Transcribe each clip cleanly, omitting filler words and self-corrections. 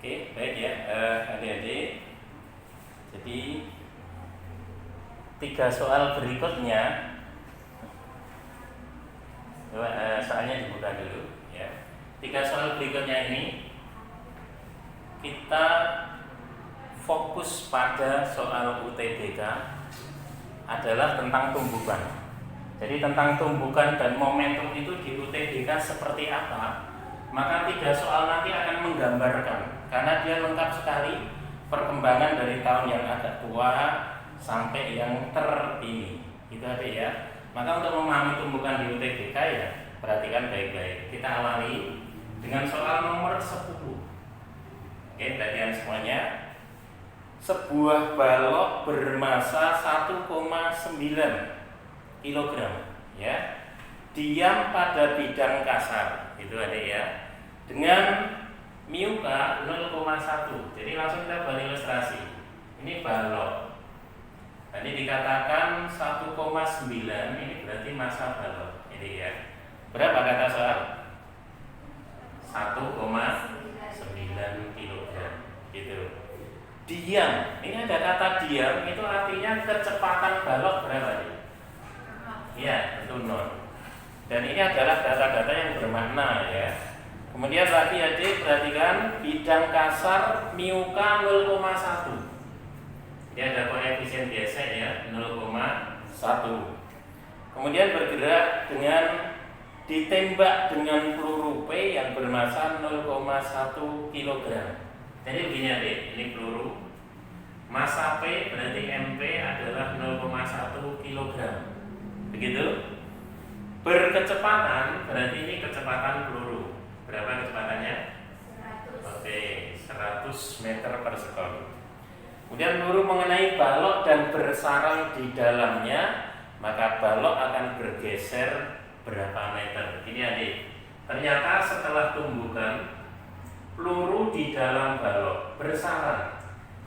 Oke, baik ya, adik-adik. Jadi 3 soal berikutnya, soalnya dibuka dulu ya. 3 soal berikutnya ini kita fokus pada soal UTBK adalah tentang tumbukan. Jadi tentang tumbukan dan momentum itu di UTBK seperti apa, maka 3 soal nanti akan menggambarkan, karena dia lengkap sekali perkembangan dari tahun yang agak tua sampai yang terkini. Itu ada ya. Maka untuk memahami tumbukan di UTBK ya perhatikan baik-baik. Kita awali dengan soal nomor 10. Oke, perhatian semuanya. Sebuah balok bermasa 1,9 kg ya, diam pada bidang kasar, itu ada ya, dengan miuka 0,1. Jadi langsung kita buat ilustrasi. Ini balok. Tadi dikatakan 1,9, ini berarti massa balok. Ini ya. Berapa kata soal? 1,9 kg. Gitu. Diam. Ini ada kata diam, itu artinya kecepatan balok berapa nih? Ya, tentu 0. Dan ini adalah data-data yang bermakna ya. Kemudian lagi adik perhatikan bidang kasar miuka 0,1. Ini ada koefisien gesek ya 0,1. Kemudian bergerak dengan ditembak dengan peluru P yang bermassa 0,1 kg. Jadi begini adik, ini peluru. Massa P berarti MP adalah 0,1 kg. Begitu? Berkecepatan berarti ini kecepatan peluru. Berapa kecepatannya? 100. Oke, 100 meter per sekon. Kemudian peluru mengenai balok dan bersarang di dalamnya, maka balok akan bergeser berapa meter. Ini adik, ternyata setelah tumbukan, peluru di dalam balok bersarang,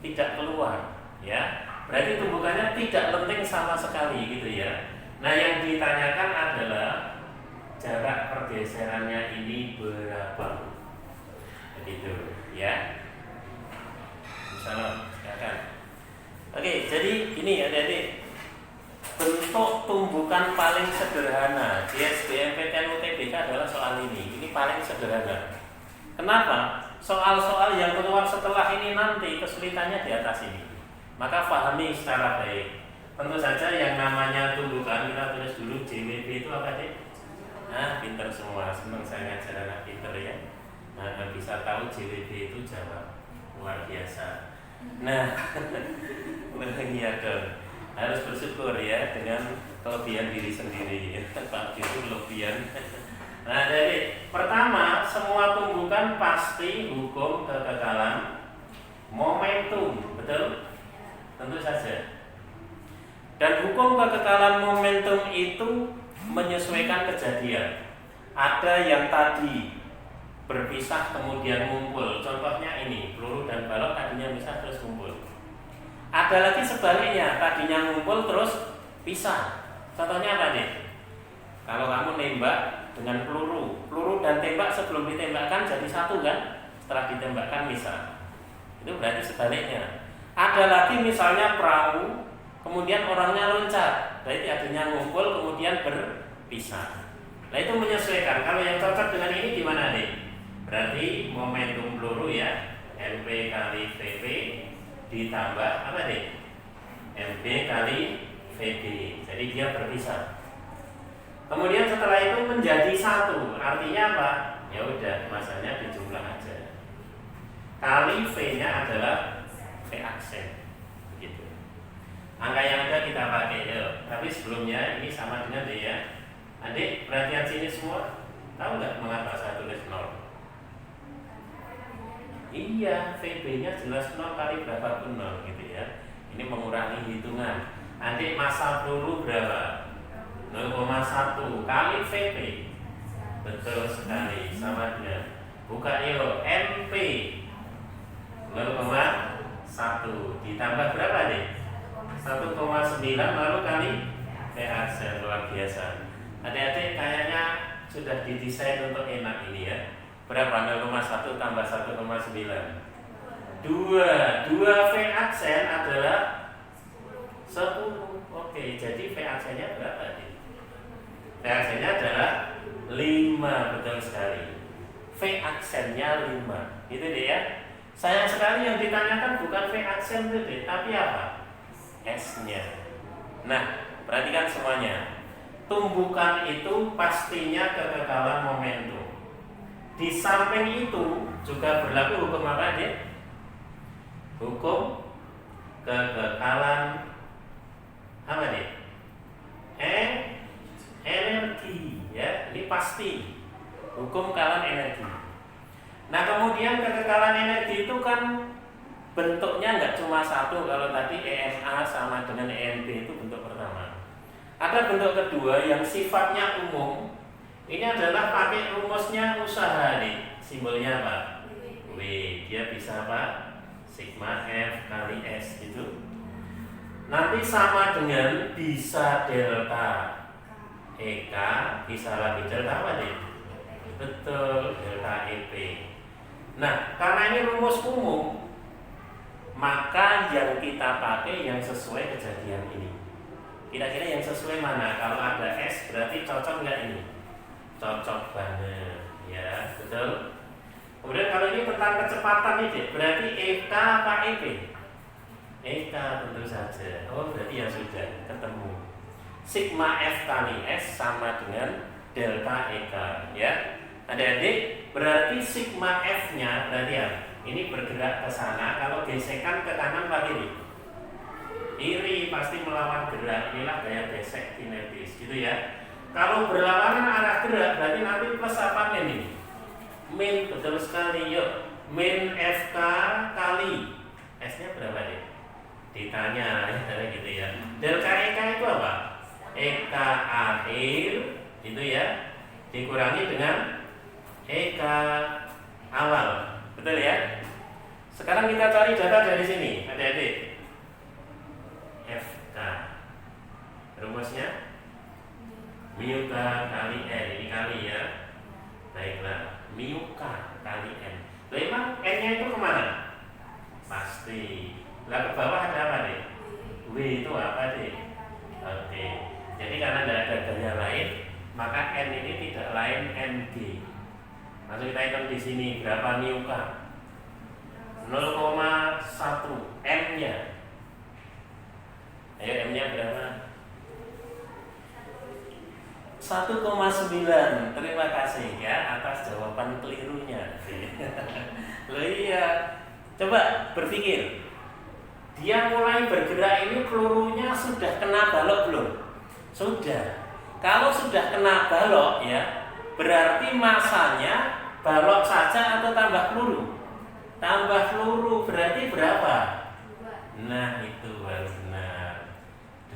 tidak keluar ya. Berarti tumbukannya tidak lenting sama sekali gitu ya. Nah yang ditanyakan adalah jarak pergeserannya ini berapa, begitu ya. Misalnya, silakan. Oke, jadi ini adik-adik, bentuk tumbukan paling sederhana di SBMPTN UTBK adalah soal ini. Ini paling sederhana. Kenapa? Soal-soal yang keluar setelah ini nanti kesulitannya di atas ini. Maka pahami secara baik. Tentu saja yang namanya tumbukan kita tulis dulu JWB itu apa sih? Nah, pinter semua, senang saya ngajar anak pinter ya. Nah, bisa tahu JWB itu jawab luar biasa. Nah, iya dong. Harus bersyukur ya dengan kelebihan diri sendiri. Pak itu kelebihan. Nah, jadi pertama semua tumbukan pasti hukum kekekalan momentum, betul? Tentu saja. Dan hukum kekekalan momentum itu menyesuaikan kejadian. Ada yang tadi berpisah kemudian ngumpul. Contohnya ini, peluru dan balok tadinya bisa terus ngumpul. Ada lagi sebaliknya, tadinya ngumpul terus pisah. Contohnya apa nih? Kalau kamu nembak dengan peluru dan tembak sebelum ditembakkan jadi satu kan? Setelah ditembakkan misal. Itu berarti sebaliknya. Ada lagi misalnya perahu, kemudian orangnya loncat, berarti adanya ngumpul kemudian berpisah. Nah itu menyesuaikan. Kalau yang cocok dengan ini gimana nih? Berarti momentum peluru ya, MP kali VP ditambah apa nih? MP kali VB. Jadi dia berpisah. Kemudian setelah itu menjadi satu, artinya apa? Ya udah, masanya dijumlah aja. Kali V-nya adalah V aksen. Begitu. Angka yang ada kita pakai ya. Tapi sebelumnya ini sama dengan D ya. Adik, perhatian sini semua. Tahu nggak mengapa saya tulis 0? Iya, VB-nya jelas 0 kali berapa pun 0 gitu ya. Ini mengurangi hitungan. Adik, massa peluru berapa? 0,1 kali VB. Betul sekali, sama dengan. Buka yuk, MP 0,1 ditambah berapa nih? 1,9 lalu kali V aksen, luar biasa. Adik-adik kayaknya sudah didesain untuk enak ini ya. Berapa 0,1 tambah 1,9? 2 V aksen adalah 10. Oke, jadi V aksennya berapa nih? V aksennya adalah 5, betul sekali. V aksennya 5. Itu deh ya. Sayang sekali yang ditanyakan bukan V aksen itu deh, tapi apa? S-nya. Nah, perhatikan semuanya. Tumbukan itu pastinya kekekalan momentum. Di samping itu juga berlaku hukum apa deh? Hukum kekekalan apa nih? Energi ya, ini pasti hukum kekekalan energi. Nah kemudian kekekalan energi itu kan bentuknya nggak cuma satu. Kalau tadi EMA sama dengan EMB itu bentuk pertama. Ada bentuk kedua yang sifatnya umum. Ini adalah pakai rumusnya usaha nih. Simbolnya apa? W. Dia bisa apa? Sigma F kali S gitu. Nanti sama dengan bisa delta EK, bisa lagi delta apa nih? Betul, delta EP. Nah, karena ini rumus umum, maka yang kita pakai yang sesuai kejadian ini. Kira-kira yang sesuai mana? Kalau ada S berarti cocok nggak ini? Cocok banget, ya betul. Kemudian kalau ini tentang kecepatan ini, berarti EK apa EP? EK tentu saja. Oh berarti ya sudah ketemu. Sigma F kali S sama dengan delta EK, ya. Adik-adik, berarti sigma F-nya berarti ya, ini bergerak ke sana. Kalau gesekan ke kanan apa kiri? Kiri, pasti melawan gerak. Inilah gaya gesek kinetis, gitu ya. Kalau berlawanan arah gerak, berarti nanti plus apa min ini? Min, betul sekali. Yuk, min FK kali S-nya berapa deh? Ditanya, ya, gitu ya. Delta EK itu apa? EK akhir, itu ya, dikurangi dengan EK awal, betul ya? Sekarang kita cari data dari sini, adik-adik. FK, rumusnya mu K kali N, ini kali ya. Baiklah, mu K kali N. Lalu emang N-nya itu kemana? Pasti. Lah ke bawah ada apa deh? W itu apa deh? Oke. Jadi karena tidak ada gaya lain, maka N ini tidak lain NG. Langsung kita hitung di sini berapa mu K? 0,1 M-nya. Ayo M-nya berapa? 1,9. Terima kasih ya atas jawaban kelirunya. Loh iya. Coba berpikir. Dia mulai bergerak ini pelurunya sudah kena balok belum? Sudah. Kalau sudah kena balok ya, berarti masanya balok saja atau tambah peluru? Tambah peluru, berarti berapa? Nah itu baru benar.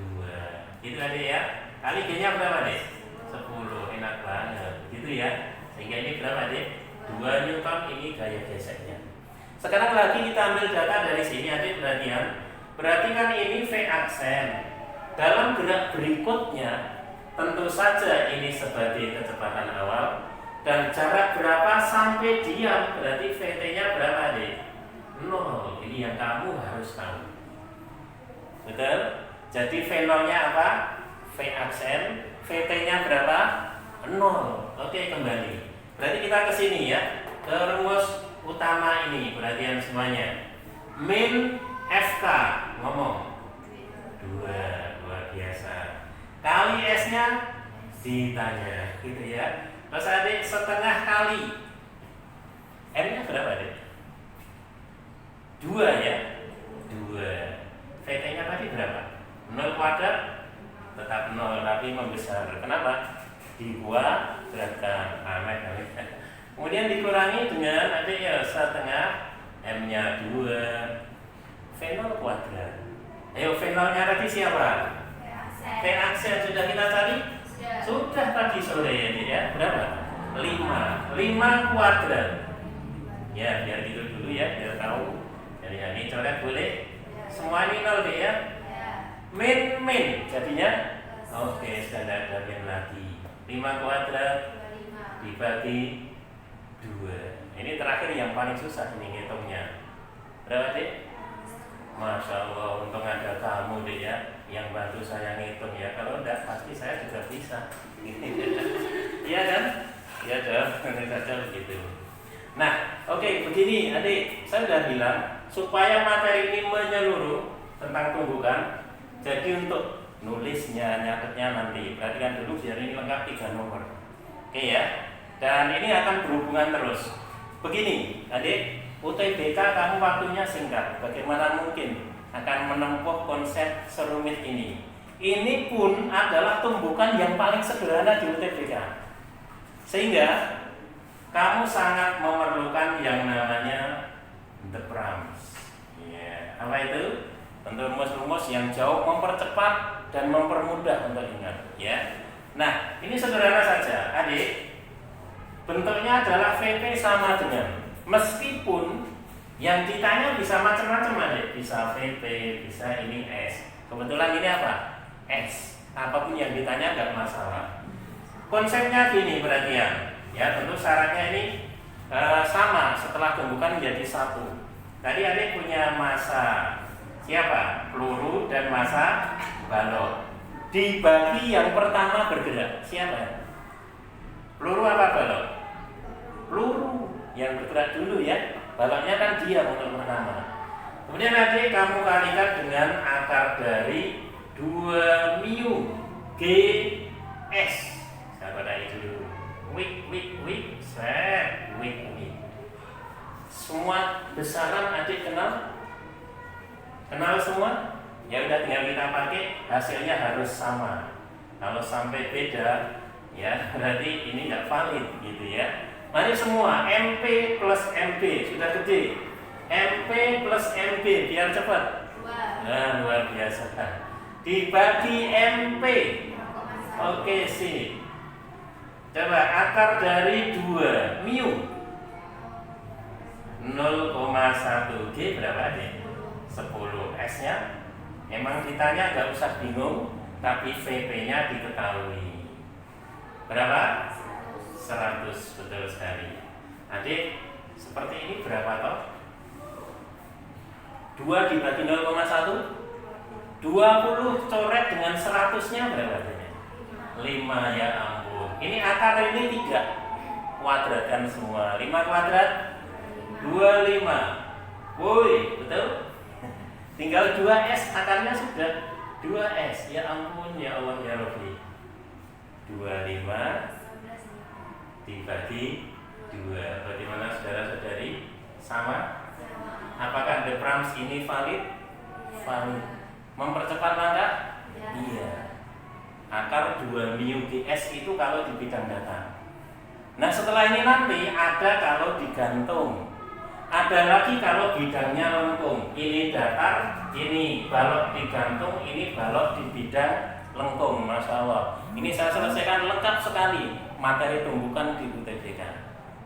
2. Itu aja ya. Kali G-nya berapa deh? 10. Enak banget. Gitu ya. Sehingga ini berapa deh? 2 Newton, ini gaya geseknya. Sekarang lagi kita ambil data dari sini, adik perhatian. Berarti kan ini V aksen. Dalam gerak berikutnya, tentu saja ini sebagai kecepatan awal. Dan jarak berapa sampai diam, berarti VT-nya berapa deh? 0. Ini yang kamu harus tahu. Betul? Jadi V0-nya apa? V aksen. VT-nya berapa? 0. Oke, kembali. Berarti kita ke sini ya. Ke rumus utama ini, perhatian semuanya. Min FK, ngomong 2, luar biasa. Kali S-nya ditanya, gitu ya. Terus adik setengah kali M-nya berapa adik? 2 ya. 2. VT-nya tadi berapa? 0 kuadrat tetap 0, tapi membesar. Kenapa? Dibuat gerakan aneh. Kemudian dikurangi dengan adik ya setengah M-nya 2, V0 kuadrat. Ayo V0-nya tadi siapa? V aksen sudah kita cari? Sudah tadi sore ya, ya. Berapa? 5 kuadrat. Ya biar gitu dulu ya, biar tahu. Jadi ini coret boleh? Semua ini 0 deh ya. Min jadinya oke, sudah ada min lagi. 5 kuadrat dibagi 2. Ini terakhir yang paling susah ini ngitungnya. Berapa Dek? Masya Allah, untung ada kamu Dek ya, yang bantu saya ngitung ya. Kalau enggak pasti saya juga bisa. Iya kan? Iya dong, tentu saja begitu. Nah, oke, begini adik, saya sudah bilang supaya materi ini menyeluruh tentang tumbukan. Jadi untuk nulisnya, nyatetnya nanti perhatikan dulu biar ini lengkap 3 nomor. Oke ya. Dan ini akan berhubungan terus. Begini, adik, UTBK kamu waktunya singkat. Bagaimana mungkin akan menempuh konsep serumit ini? Ini pun adalah tumbukan yang paling sederhana di UTBK. Sehingga kamu sangat memerlukan yang namanya the proms. Ya, apa itu? Tentu rumus-rumus yang jauh mempercepat dan mempermudah untuk ingat. Ya. Nah, ini sederhana saja, adik. Bentuknya adalah VP sama dengan, meskipun yang ditanya bisa macam-macam adik, bisa VP, bisa ini S. Kebetulan ini apa? S. Apapun yang ditanya nggak masalah. Konsepnya gini perhatian, ya tentu syaratnya ini sama setelah tumbukan menjadi satu. Tadi adik punya massa siapa? Peluru dan massa balok. Dibagi yang pertama bergerak siapa? Peluru apa balok? Peluru yang bergerak dulu ya. Baloknya kan dia untuk pertama. Kemudian nanti kamu kalikan dengan akar dari 2 mu G S. Saya badai dulu. Wik, set, wik. Semua besaran adik kenal? Kenal semua? Ya udah tinggal kita pakai, hasilnya harus sama. Kalau sampai beda, ya berarti ini nggak valid gitu ya. Mari semua MP plus MP sudah gede. MP plus MP biar cepat. Nah, luar biasa. Dibagi MP. Oke sih. Coba akar dari 2 mu 0,1 G berapa deh? 10. S nya memang ditanya nggak usah bingung, tapi VP nya diketahui. Berapa? 100, betul sekali. Adik, seperti ini berapa toh? 2 dibagi 0,1 20 coret dengan 100-nya berapa? 5, ya ampun. Ini akar ini 3. Kuadratkan semua. 5 kuadrat 25. Woi, betul? Tinggal 2S, akarnya sudah 2S. Ya ampun, ya Allah, ya Rabbi. 25 dibagi 2. Bagaimana saudara-saudari? Sama? Apakah the proms ini valid? Valid. Mempercepat langkah? Iya. Akar 2 mu GS itu kalau di bidang data. Nah setelah ini nanti ada kalau digantung. Ada lagi kalau bidangnya lengkung. Ini datar, ini balok digantung, ini balok di bidang lengkung. Masya Allah. Ini saya selesaikan lengkap sekali materi tumbukan di UTBK.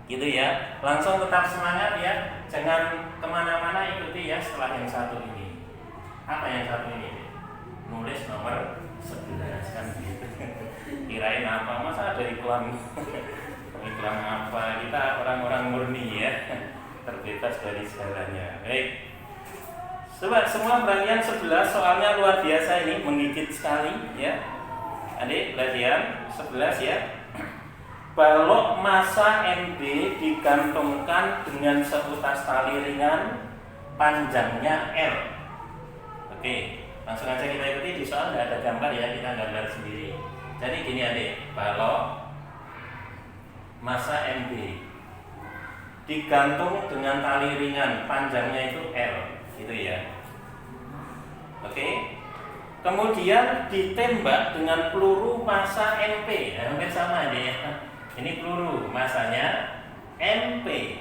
Gitu ya. Langsung tetap semangat ya. Jangan kemana-mana, ikuti ya setelah yang satu ini. Apa yang satu ini? Nulis nomor 11 kan gitu. Kirain apa? Masa ada iklan? Iklan apa? Kita orang-orang murni ya. Terbebas dari segalanya. Baik. Coba semua bagian 11 soalnya luar biasa ini, menggigit sekali ya. Adik, perhatian 11 ya. Balok massa MB digantungkan dengan seutas tali ringan panjangnya L. Oke, langsung aja kita ikuti. Di soal nggak ada gambar ya, kita gambar sendiri. Jadi gini adik, balok massa MB digantung dengan tali ringan panjangnya itu L, gitu ya. Oke. Kemudian ditembak dengan peluru massa MP. Nah, hampir sama adik ya. Ini peluru massanya MP.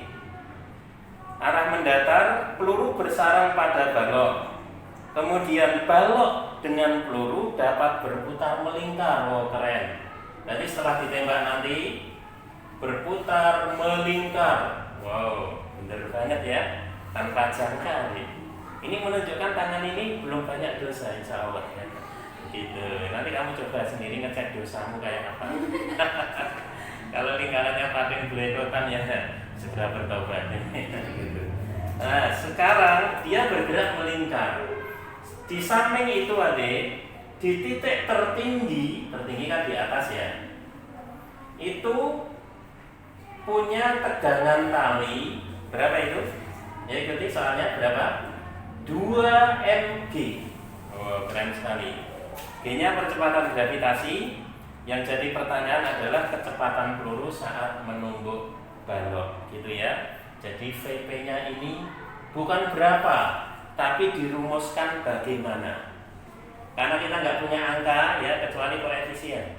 Arah mendatar, peluru bersarang pada balok. Kemudian balok dengan peluru dapat berputar melingkar. Oh keren. Jadi setelah ditembak nanti berputar melingkar. Wow, bener banget ya. Tanpa jangka nih. Ini menunjukkan tangan ini belum banyak dosa insya Allah ya. Gitu. Nanti kamu coba sendiri ngecek dosamu kayak apa. Kalau lingkarannya paten beledotan ya segera bertobat. Gitu. Nah, sekarang dia bergerak melingkar. Di samping itu adik, di titik tertinggi kan di atas ya, itu punya tegangan tali berapa itu? Ya ikuti soalnya berapa? 2 mg. Oh, keren sekali. G-nya percepatan gravitasi. Yang jadi pertanyaan adalah kecepatan peluru saat menumbuk balok, gitu ya. Jadi VP-nya ini bukan berapa, tapi dirumuskan bagaimana. Karena kita nggak punya angka ya, kecuali koefisien.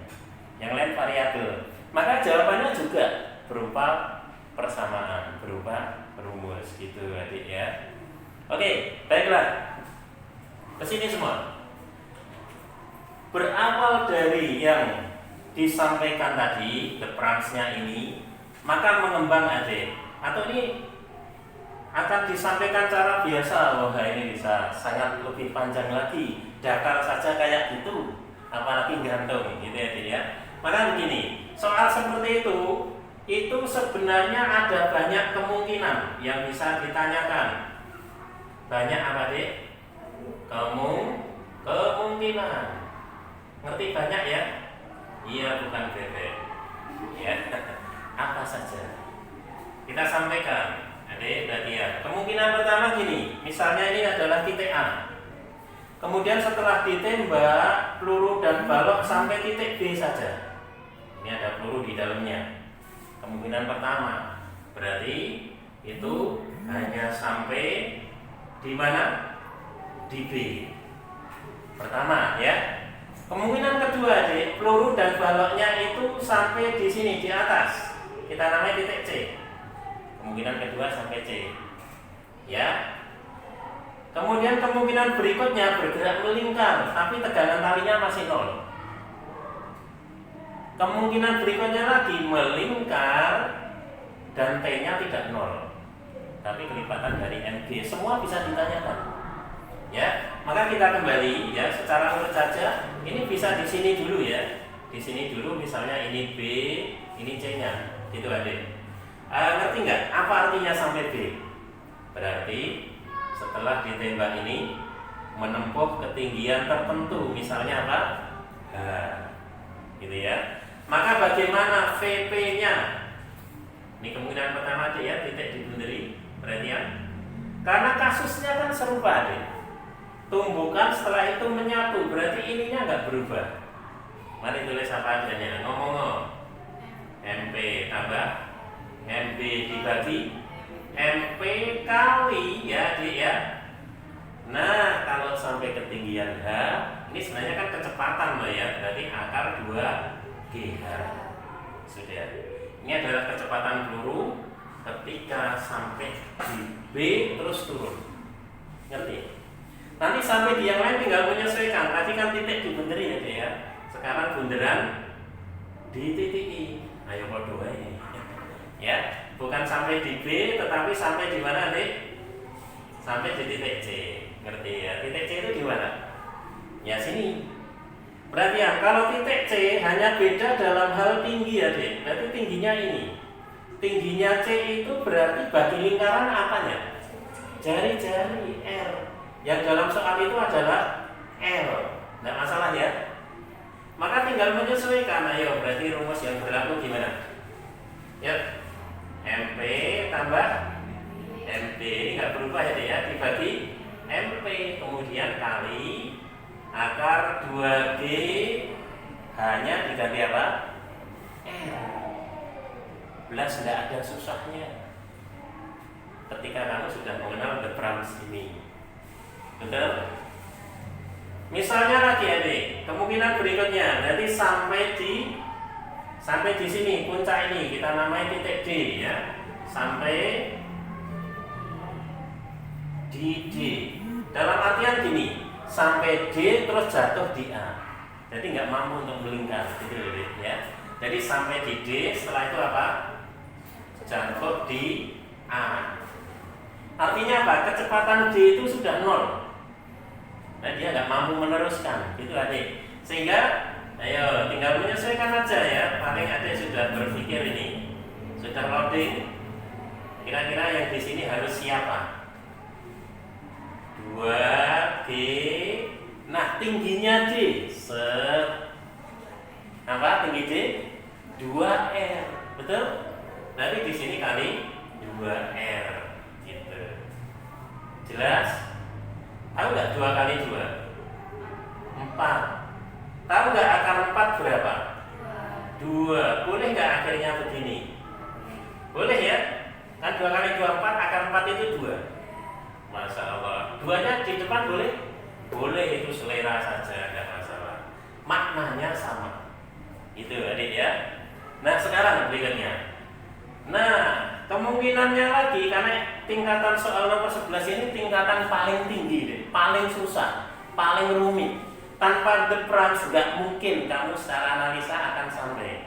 Yang lain variabel. Maka jawabannya juga berupa persamaan, berupa rumus gitu adik ya. Oke, baiklah. Kesini semua. Berawal dari yang disampaikan tadi, the branch-nya ini, maka mengembang adik. Atau ini akan disampaikan cara biasa. Wah, ini bisa sangat lebih panjang lagi. Datar saja kayak gitu, apalagi gantung gitu ya. Maka begini, soal seperti itu sebenarnya ada banyak kemungkinan yang bisa ditanyakan. Banyak apa dek? Kemungkinan. Ngerti banyak ya? Iya, bukan bebek. Ya, apa saja. Kita sampaikan, adik berarti ya. Kemungkinan pertama gini, misalnya ini adalah titik A. Kemudian setelah ditembak peluru dan balok sampai titik B saja. Ini ada peluru di dalamnya. Kemungkinan pertama berarti itu hanya sampai di mana? Di B. Pertama ya. Kemungkinan kedua, peluru dan baloknya itu sampai di sini di atas. Kita namanya titik C. Kemungkinan kedua sampai C. Ya. Kemudian kemungkinan berikutnya bergerak melingkar, tapi tegangan talinya masih 0. Kemungkinan berikutnya lagi melingkar dan T-nya tidak 0, tapi kelipatan dari mg. Semua bisa ditanyakan. Ya, maka kita kembali ya secara urut saja. Ini bisa di sini dulu ya. Di sini dulu misalnya ini B, ini C-nya. Gitu adik. Ngerti nggak apa artinya sampai B? Berarti setelah ditembak ini menempuh ketinggian tertentu, misalnya apa? Gitu ya. Maka bagaimana VP-nya? Ini kemungkinan pertama aja ya, titik dibunderi, perhatian. Karena kasusnya kan serupa deh. Tumbukan setelah itu menyatu, berarti ininya nggak berubah. Mari tulis apa adanya. Ngomong MP tambah MB dibagi MP kali ya D ya. Nah, kalau sampai ketinggian H, ini sebenarnya kan kecepatan loh ya, berarti akar 2GH. Sudah. Ini adalah kecepatan peluru ketika sampai di B terus turun. Ngerti? Nanti sampai di yang lain tinggal menyesuaikan. Tadi kan titik di bunderi ya deh ya. Sekarang bunderan di titik I. Ayo podo ae. Ya, bukan sampai di B tetapi sampai di mana deh? Sampai di titik C. Ngerti ya? Titik C itu di mana? Ya sini. Berarti ya, kalau titik C hanya beda dalam hal tinggi ya deh. Berarti tingginya ini. Tingginya C itu berarti bagi lingkaran apanya? Jari-jari R. Yang dalam soal itu adalah L. Tidak masalah ya. Maka tinggal menyesuaikan. Ayo, berarti rumus yang berlaku gimana? Ya, MP tambah MP. Ini nggak berubah ya deh ya. Dibagi MP kemudian kali akar 2G hanya diganti apa? L. Belas tidak ada susahnya. Ketika kamu sudah mengenal the branch ini. Betul? Misalnya lagi adik, kemungkinan berikutnya berarti sampai di sini puncak ini kita namai titik D ya. Sampai di D. Dalam artian gini, sampai D terus jatuh di A. Jadi nggak mampu untuk melingkar gitu ya. Jadi sampai di D, setelah itu apa? Jatuh di A. Artinya apa? Kecepatan D itu sudah 0. Nah, dia nggak mampu meneruskan, gitu adik. Sehingga, ayo tinggal menyesuaikan aja ya. Paling adik sudah berpikir ini, sudah loading. Kira-kira yang di sini harus siapa? 2D. Nah, tingginya D. Apa tinggi D? 2R. Betul? Nanti di sini kali 2R gitu. Jelas? Tahu nggak 2 kali 2? 4. Tahu nggak akar 4 berapa? 2. Boleh nggak akhirnya begini? Boleh ya? Kan 2 kali 2 4, akar 4 itu 2. Masya Allah. 2-nya di depan boleh? Boleh, itu selera saja, nggak masalah. Maknanya sama. Itu adik ya. Nah sekarang berikutnya. Nah kemungkinannya lagi, karena tingkatan soal nomor 11 ini tingkatan paling tinggi deh, paling susah, paling rumit. Tanpa the prompts nggak mungkin kamu secara analisa akan sampai.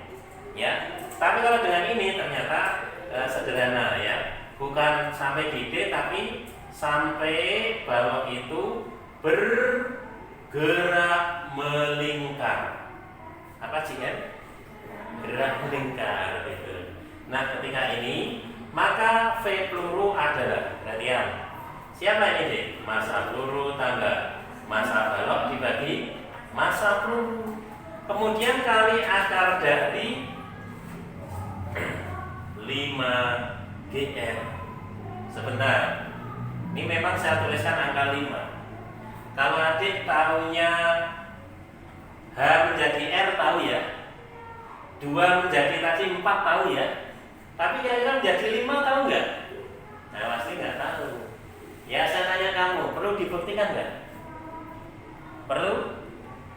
Ya. Tapi kalau dengan ini ternyata sederhana ya. Bukan sampai di D, tapi sampai balok itu bergerak melingkar. Apa CN? Gerak melingkar gitu. Nah ketika ini maka V peluru adalah, perhatian, siapa ini deh? Massa peluru tambah massa balok dibagi massa peluru, kemudian kali akar dari 5GR. Sebentar, ini memang saya tuliskan angka 5. Kalau adik tahunya H menjadi R tahu ya, 2 menjadi tadi 4 tahu ya, tapi kira-kira menjadi 5 tahu nggak? Nah pasti nggak tahu. Ya saya tanya kamu, perlu dibuktikan nggak? Perlu?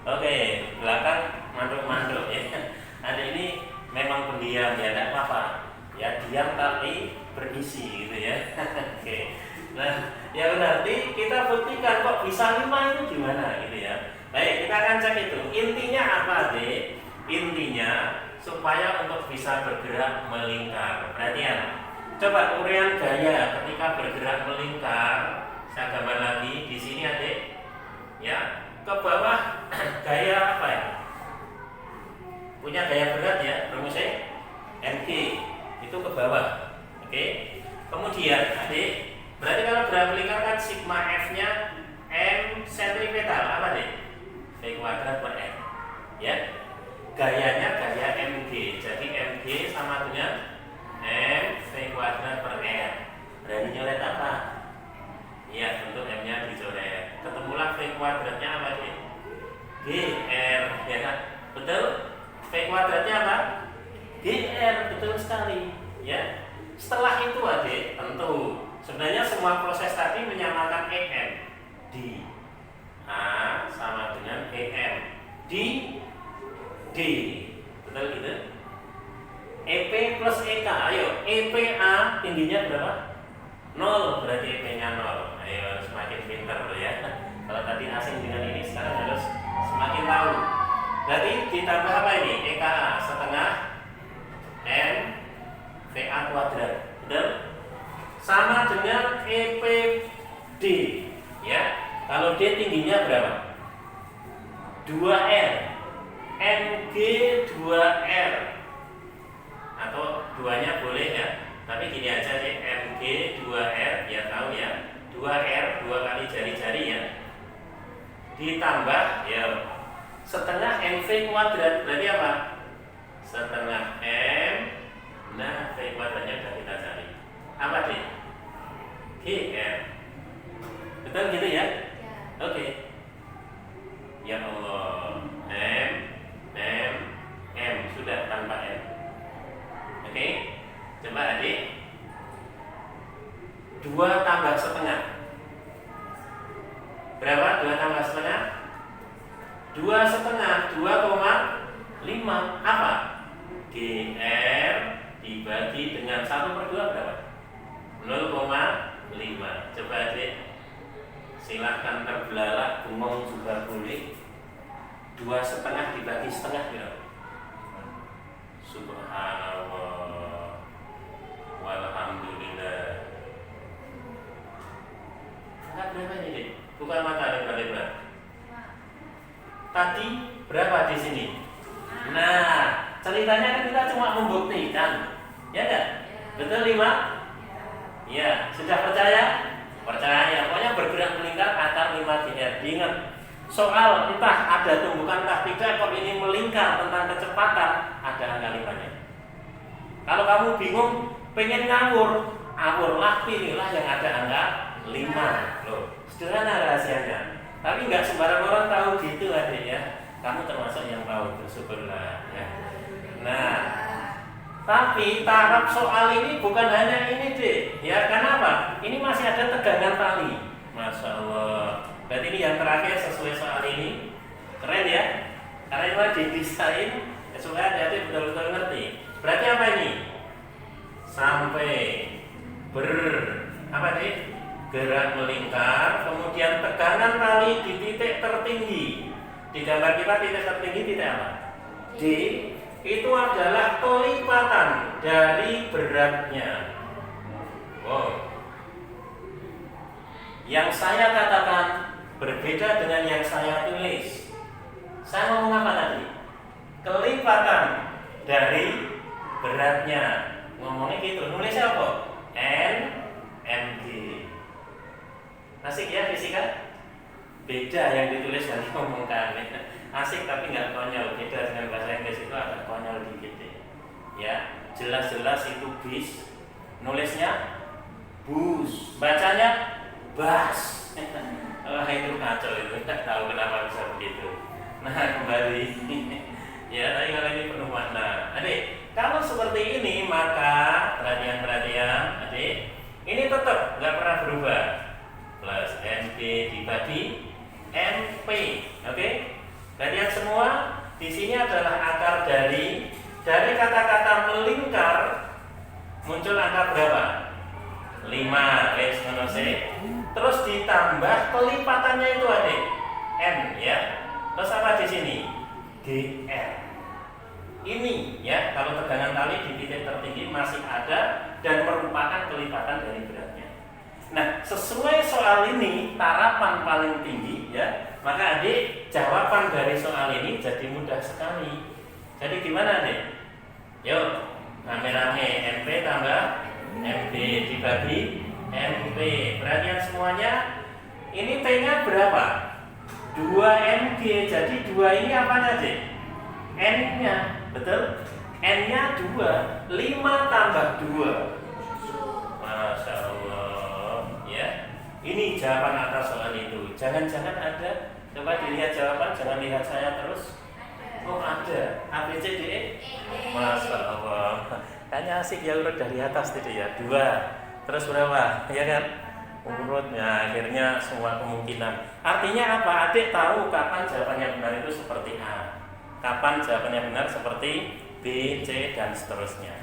Oke, belakang manduk-manduk ya. Ada ini memang pendiam ya, nggak apa-apa. Ya diam tapi berisi gitu ya. Oke. Nah, ya berarti kita buktikan kok bisa 5 itu gimana gitu ya. Baik, kita akan cek itu. Intinya apa, Dek? Intinya supaya untuk bisa bergerak melingkar. Perhatian. Coba urean gaya ketika bergerak melingkar. Saya gambar lagi di sini, Adik. Ya, ke bawah gaya apa ya? Punya gaya berat ya, rumusnya mg itu ke bawah. Oke. Kemudian, Adik, berarti kalau gerak melingkar kan sigma F-nya M sentripetal apa, Dek? V kuadrat per M. Ya. Gayanya gaya mg. Jadi mg sama dengan M V kuadrat per R. Berarti nyoret apa? Iya, bentuk M-nya dicoret. Ketemulah V kuadratnya apa, Dek? GR, ya kan? Betul? V kuadratnya apa? GR, betul sekali. Ya. Setelah itu, Adik, tentu sebenarnya semua proses tadi menyamakan EM. D A sama dengan EM. D betul gitu? EP plus EK, ayo EPA tingginya berapa? 0, berarti EP-nya 0. Ayo semakin pintar loh ya. Kalau tadi asing dengan ini, sekarang harus semakin tahu. Berarti ditambah apa ini? EKA setengah M VA kuadrat, betul? Sama dengan EPD, ya. Kalau D tingginya berapa? 2R, MG 2R, atau duanya boleh ya. Tapi gini aja deh, MG 2R, ya tahu ya. 2R, 2 kali jari-jari ya. Ditambah ya setengah MV kuadrat, berarti apa? Setengah M. Nah, V kuadratnya sudah kita cari. Apa deh? GR. Betul gitu ya? Oke. Ya Allah. M sudah tanpa M. Oke. Coba adik. 2 tambah setengah. Berapa? 2 tambah setengah? 2 setengah. 2,5. Apa? GR dibagi dengan 1/2 berapa? 0,5. Coba adik, silahkan terbelalak, bengong juga boleh. 2 setengah dibagi setengah berapa? Subhanallah, walhamdulillah. Angka berapa ini, Dek? Bukan mata lebar-lebar. Tadi berapa di sini? Nah, ceritanya kan kita cuma membuktikan, ya enggak? Betul 5? Ya, sudah percaya? Percaya, pokoknya bergerak melingkar akar 5GR. Diingat, soal entah ada tumbukan entah tidak, kok ini melingkar tentang kecepatan, ada angka 5-nya. Kalau kamu bingung, pengen ngawur, awurlah, pilihlah yang ada angka 5. Loh, sederhana rahasianya. Tapi nggak sembarang orang tahu gitu adik ya. Kamu termasuk yang tahu, bersyukurlah ya. Nah, tapi taraf soal ini bukan hanya ini deh. Ya, kenapa? Ini masih ada tegangan tali. Masya Allah. Berarti ini yang terakhir sesuai soal ini. Keren ya? Karena ini didesain supaya adik-adik betul-betul ngerti. Berarti apa ini? Sampai apa nih? Gerak melingkar, kemudian tegangan tali di titik tertinggi. Di gambar kita titik tertinggi titik apa? D itu adalah kelipatan dari beratnya. Wow. Yang saya katakan berbeda dengan yang saya tulis. Saya ngomong apa tadi? Kelipatan dari beratnya. Ngomongnya gitu. Nulisnya apa? N mg. Asik ya fisika? Beda yang ditulis dan ngomongkan. Asik tapi nggak konyol. Beda dengan bahasa Inggris itu agak konyol dikit ya. Jelas-jelas itu bis, nulisnya bus, bacanya bas. Itu kacau itu. Nggak tahu kenapa bisa begitu. Nah kembali ya, tapi kalau ini penuh makna. Adik, kalau seperti ini maka perhatian adik, ini tetap nggak pernah berubah. Plus mp dibagi mp, oke? Perhatian semua, di sini adalah akar dari kata-kata melingkar muncul angka berapa? 5, terus ditambah kelipatannya itu adik, n ya. Terus apa di sini? Gr. Ini ya, kalau tegangan tali di titik tertinggi masih ada dan merupakan kelipatan dari beratnya. Nah, sesuai soal ini tarapan paling tinggi ya, maka adik jawaban dari soal ini jadi mudah sekali. Jadi gimana adik? Yuk, rame-rame MP tambah MB dibagi MP. Perhatian semuanya, ini T-nya berapa? 2 mg. Jadi 2 ini apanya adik? N-nya, betul? N-nya 2, 5 tambah 2. Masya Allah ya. Ini jawaban atas soal itu. Jangan-jangan ada. Coba dilihat jawaban, jangan lihat saya terus. Oh ada, A, B, C, D, E. Masya Allah. Kayaknya asik ya urut dari atas tadi ya. 2, terus berapa? Ya kan? Urutnya akhirnya semua kemungkinan. Artinya apa? Adik tahu kapan jawabannya benar itu seperti A, kapan jawabannya benar seperti B, C, dan seterusnya.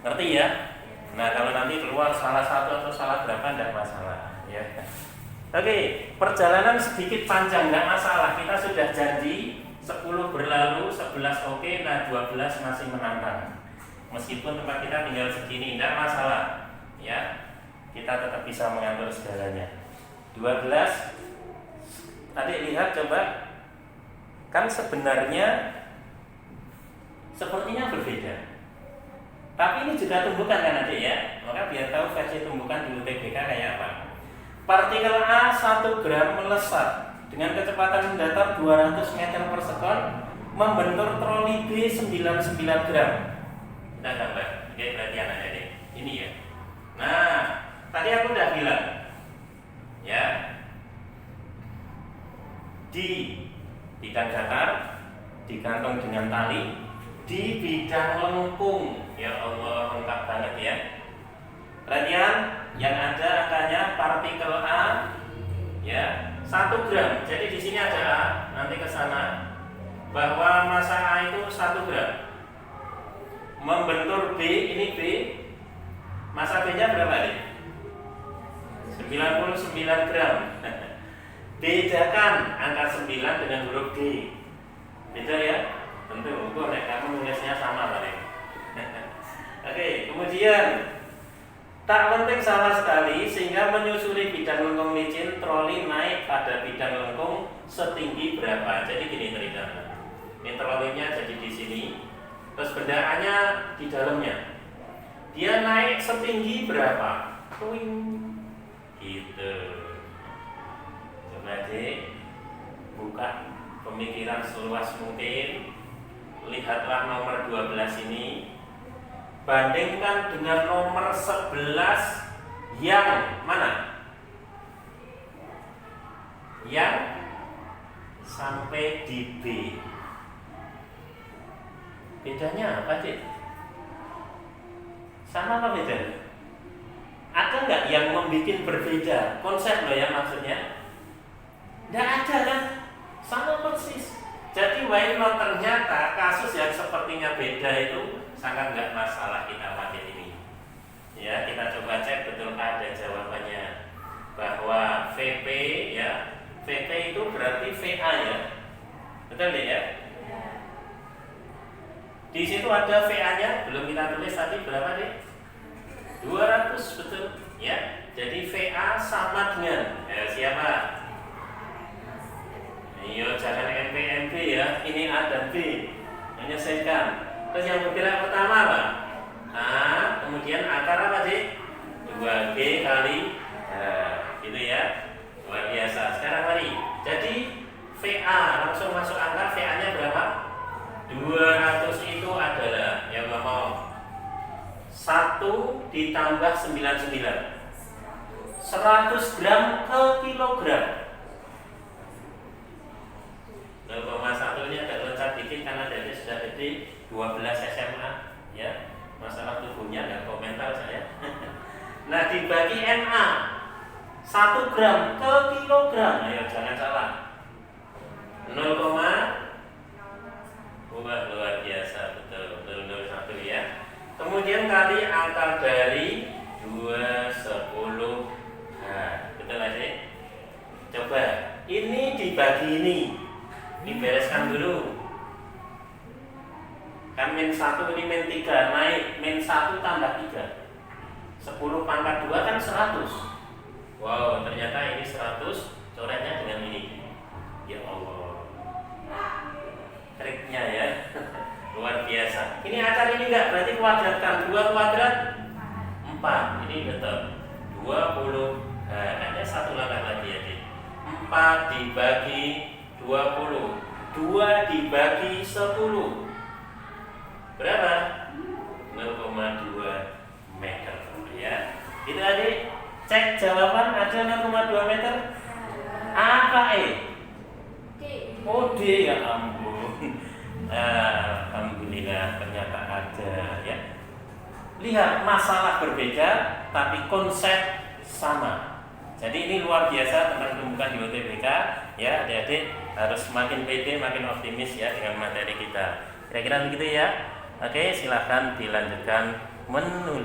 Ngerti ya? Nah kalau nanti keluar salah satu atau salah berapa tidak masalah ya. Oke, perjalanan sedikit panjang nggak masalah. Kita sudah janji 10 berlalu, 11 oke, nah 12 masih menantang. Meskipun tempat kita tinggal segini, tidak masalah ya. Kita tetap bisa mengatur segalanya. 12, adik lihat coba. Kan sebenarnya sepertinya berbeda. Tapi ini juga tumbukan kan adik ya. Maka biar tahu versi tumbukan di UTBK kayak apa. Partikel A 1 gram melesat dengan kecepatan mendatar 200 meter per sekon membentur troli B 99 gram. Kita gambar. Oke, perhatian aja deh. Ini ya. Nah, tadi aku udah bilang ya, di bidang datar digantung dengan tali, di bidang lengkung. Ya Allah, lengkap banget ya. Perhatian, yang ada angkanya partikel A ya 1 gram. Jadi di sini ada A, nanti ke sana bahwa massa A itu 1 gram. Membentur B, ini B. Massa B-nya berapa nih? 99 gram. Bedakan angka 9 dengan huruf D. Beda ya? Tentu, kok kamu nulisnya sama tadi. Oke, kemudian tak penting sama sekali sehingga menyusuri bidang lengkung licin, troli naik pada bidang lengkung setinggi berapa? Jadi gini ceritanya. Ini trolinya jadi di sini, terus bendaannya di dalamnya. Dia naik setinggi berapa? Twing. Gitu. Coba deh buka pemikiran seluas mungkin. Lihatlah nomor 12 ini, bandingkan dengan nomor 11 yang mana? Yang sampai di B. Bedanya apa, Cik? Sama apa bedanya? Ada nggak yang membuat berbeda konsep loh ya maksudnya? Nggak ada kan? Sama persis. Jadi why not, ternyata kasus yang sepertinya beda itu sangat nggak masalah kita pakai ini. Ya, kita coba cek betul ada jawabannya. Bahwa VP ya, VP itu berarti VA ya. Betul deh ya? Di situ ada VA-nya, belum kita tulis tadi berapa deh? 200, betul ya. Jadi VA sama dengan siapa? Iya, jangan MP ya. Ini A dan B. Menyelesaikan. Terus yang bergerak pertama apa? A, kemudian akar apa sih? 2G kali gitu ya. Luar biasa. Sekarang mari. Jadi VA langsung masuk angka. VA-nya berapa? 200 itu adalah yang ngomong 1 ditambah 99, 100 gram ke kilogram. 0,1 nya agak loncat dikit karena dari sudah gede 12 SMA ya. Masalah tubuhnya nggak komentar saya. Nah, dibagi NA 1 gram ke kilogram. Ayo jangan salah. 0, luar biasa, betul 001 ya. Kemudian kali akar dari 210. Nah, betul aja. Coba ini dibagi ini, dibereskan dulu. Kan min 1 ini min 3 naik, min 1 tambah 3, 10 pangkat 2 kan 100. Wow, ternyata ini 100, coretnya dengan ini. Ya Allah, triknya ya. Luar biasa. Ini akar ini enggak, berarti kuadratkan. 2 kuadrat 4. Ini betul 20. Nah, hanya satu langkah lagi ya, 4 dibagi 20, 2 dibagi 10 berapa? 0,2 meter ya. Itu adik, cek jawaban ada 0,2 meter. Apa Oh D, ya ampun. Alhamdulillah ternyata ada ya. Lihat, masalah berbeda tapi konsep sama. Jadi ini luar biasa tentang pembukaan di UTBK ya. Adik-adik harus makin pede, makin optimis ya dengan materi kita. Kira-kira begitu ya. Oke, silahkan dilanjutkan menulis.